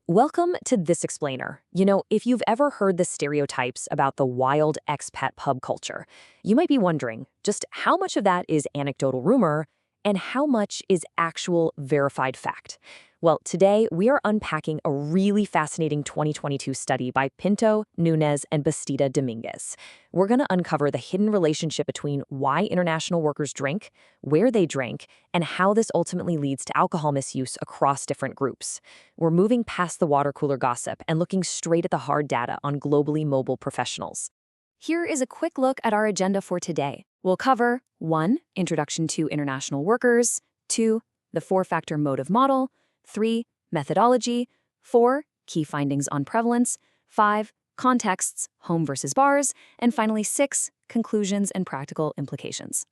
Welcome to This Explainer. If you've ever heard the stereotypes about the wild expat pub culture, you might be wondering just how much of that is anecdotal rumor and how much is actual verified fact. Well, today we are unpacking a really fascinating 2022 study by Pinto, Nunes, and Bastida Dominguez. We're going to uncover the hidden relationship between why international workers drink, where they drink, and how this ultimately leads to alcohol misuse across different groups. We're moving past the water cooler gossip and looking straight at the hard data on globally mobile professionals. Here is a quick look at our agenda for today. We'll cover 1. Introduction to international workers, 2. The four-factor motive model, 3. Methodology, 4. Key findings on prevalence, 5. Contexts, home versus bars, and finally 6. Conclusions and practical implications.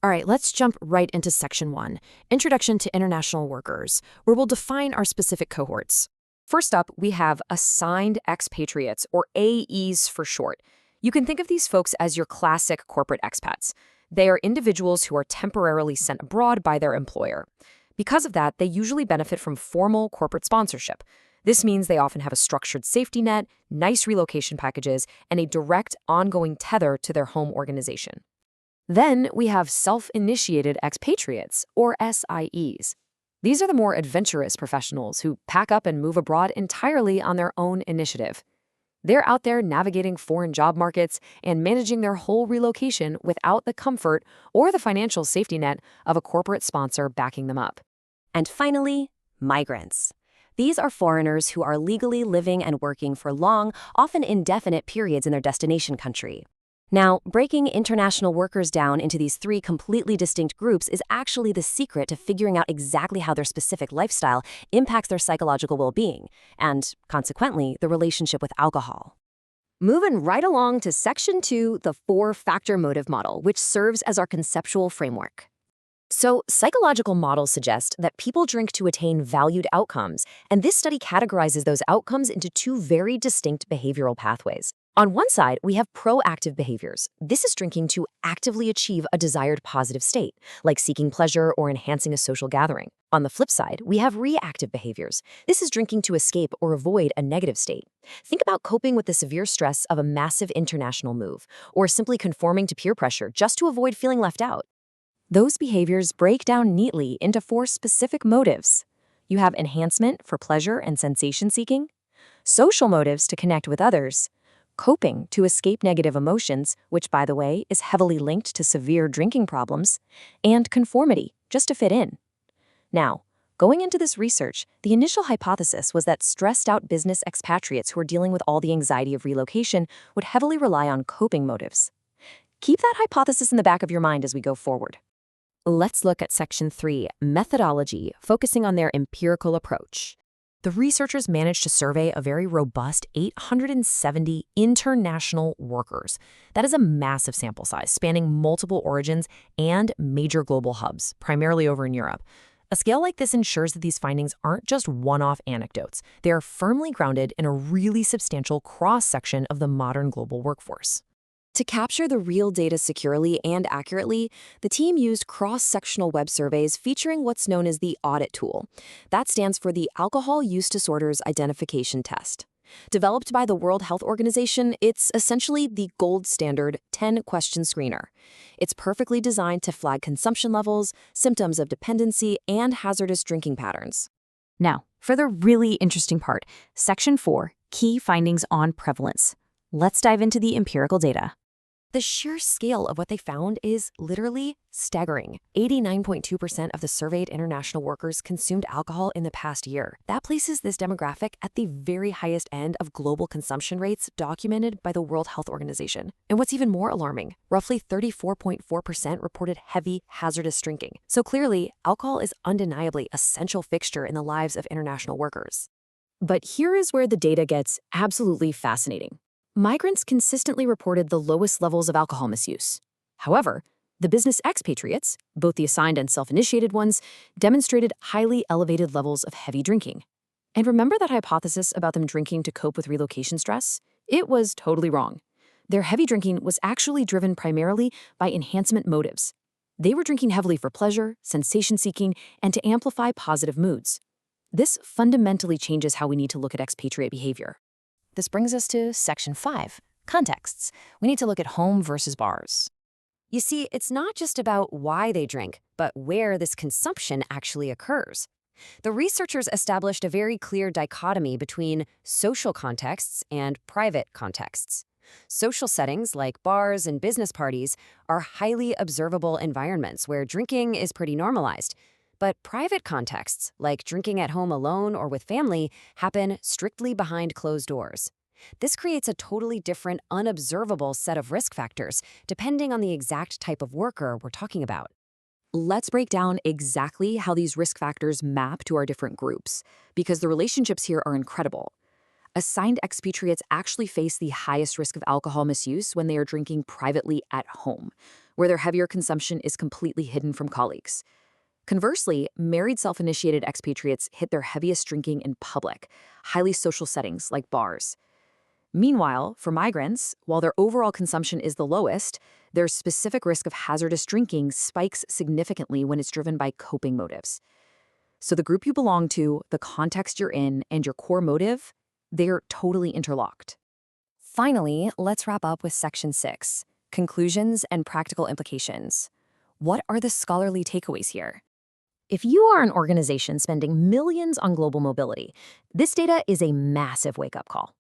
All right, let's jump right into Section 1, Introduction to International Workers, where we'll define our specific cohorts. First up, we have assigned expatriates, or AEs for short. You can think of these folks as your classic corporate expats. They are individuals who are temporarily sent abroad by their employer. Because of that, they usually benefit from formal corporate sponsorship. This means they often have a structured safety net, nice relocation packages, and a direct, ongoing tether to their home organization. Then we have self-initiated expatriates, or SIEs. These are the more adventurous professionals who pack up and move abroad entirely on their own initiative. They're out there navigating foreign job markets and managing their whole relocation without the comfort or the financial safety net of a corporate sponsor backing them up. And finally, migrants. These are foreigners who are legally living and working for long, often indefinite periods in their destination country. Now, breaking international workers down into these three completely distinct groups is actually the secret to figuring out exactly how their specific lifestyle impacts their psychological well-being, and, consequently, the relationship with alcohol. Moving right along to Section 2, the four-factor motive model, which serves as our conceptual framework. So, psychological models suggest that people drink to attain valued outcomes, and this study categorizes those outcomes into two very distinct behavioral pathways. On one side, we have proactive behaviors. This is drinking to actively achieve a desired positive state, like seeking pleasure or enhancing a social gathering. On the flip side, we have reactive behaviors. This is drinking to escape or avoid a negative state. Think about coping with the severe stress of a massive international move, or simply conforming to peer pressure just to avoid feeling left out. Those behaviors break down neatly into four specific motives. You have enhancement for pleasure and sensation seeking, social motives to connect with others, coping to escape negative emotions, which, by the way, is heavily linked to severe drinking problems, and conformity, just to fit in. Now, going into this research, the initial hypothesis was that stressed-out business expatriates who are dealing with all the anxiety of relocation would heavily rely on coping motives. Keep that hypothesis in the back of your mind as we go forward. Let's look at Section 3, Methodology, focusing on their empirical approach. The researchers managed to survey a very robust 870 international workers. That is a massive sample size, spanning multiple origins and major global hubs, primarily over in Europe. A scale like this ensures that these findings aren't just one-off anecdotes. They are firmly grounded in a really substantial cross-section of the modern global workforce. To capture the real data securely and accurately, the team used cross-sectional web surveys featuring what's known as the audit tool. That stands for the Alcohol Use Disorders Identification Test. Developed by the World Health Organization, it's essentially the gold standard 10-question screener. It's perfectly designed to flag consumption levels, symptoms of dependency, and hazardous drinking patterns. Now, for the really interesting part, Section 4, Key Findings on Prevalence. Let's dive into the empirical data. The sheer scale of what they found is literally staggering. 89.2% of the surveyed international workers consumed alcohol in the past year. That places this demographic at the very highest end of global consumption rates documented by the World Health Organization. And what's even more alarming, roughly 34.4% reported heavy, hazardous drinking. So clearly, alcohol is undeniably a central fixture in the lives of international workers. But here is where the data gets absolutely fascinating. Migrants consistently reported the lowest levels of alcohol misuse. However, the business expatriates, both the assigned and self-initiated ones, demonstrated highly elevated levels of heavy drinking. And remember that hypothesis about them drinking to cope with relocation stress? It was totally wrong. Their heavy drinking was actually driven primarily by enhancement motives. They were drinking heavily for pleasure, sensation-seeking, and to amplify positive moods. This fundamentally changes how we need to look at expatriate behavior. This brings us to Section 5, contexts. We need to look at home versus bars. You see, it's not just about why they drink, but where this consumption actually occurs. The researchers established a very clear dichotomy between social contexts and private contexts. Social settings like bars and business parties are highly observable environments where drinking is pretty normalized. But private contexts, like drinking at home alone or with family, happen strictly behind closed doors. This creates a totally different, unobservable set of risk factors, depending on the exact type of worker we're talking about. Let's break down exactly how these risk factors map to our different groups, because the relationships here are incredible. Assigned expatriates actually face the highest risk of alcohol misuse when they are drinking privately at home, where their heavier consumption is completely hidden from colleagues. Conversely, married self-initiated expatriates hit their heaviest drinking in public, highly social settings like bars. Meanwhile, for migrants, while their overall consumption is the lowest, their specific risk of hazardous drinking spikes significantly when it's driven by coping motives. So the group you belong to, the context you're in, and your core motive, they're totally interlocked. Finally, let's wrap up with Section 6, conclusions and practical implications. What are the scholarly takeaways here? If you are an organization spending millions on global mobility, this data is a massive wake-up call.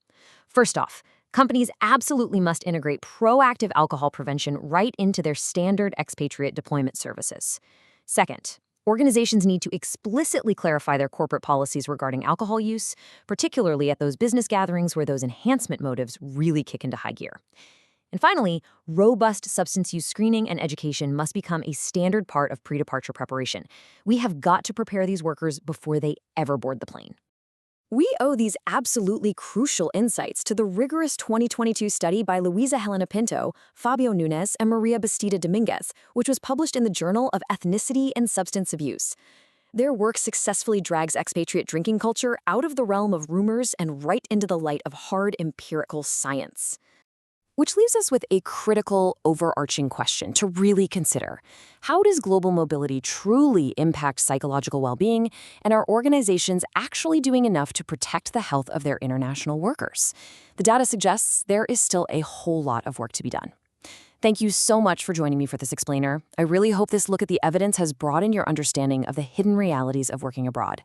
First off, companies absolutely must integrate proactive alcohol prevention right into their standard expatriate deployment services. Second, organizations need to explicitly clarify their corporate policies regarding alcohol use, particularly at those business gatherings where those enhancement motives really kick into high gear. And finally, robust substance use screening and education must become a standard part of pre-departure preparation. We have got to prepare these workers before they ever board the plane. We owe these absolutely crucial insights to the rigorous 2022 study by Luisa Helena Pinto, Fabio Nunes, and Maria Bastida Dominguez, which was published in the Journal of Ethnicity and Substance Abuse. Their work successfully drags expatriate drinking culture out of the realm of rumors and right into the light of hard empirical science. Which leaves us with a critical, overarching question to really consider. How does global mobility truly impact psychological well-being, and are organizations actually doing enough to protect the health of their international workers? The data suggests there is still a whole lot of work to be done. Thank you so much for joining me for this explainer. I really hope this look at the evidence has broadened your understanding of the hidden realities of working abroad.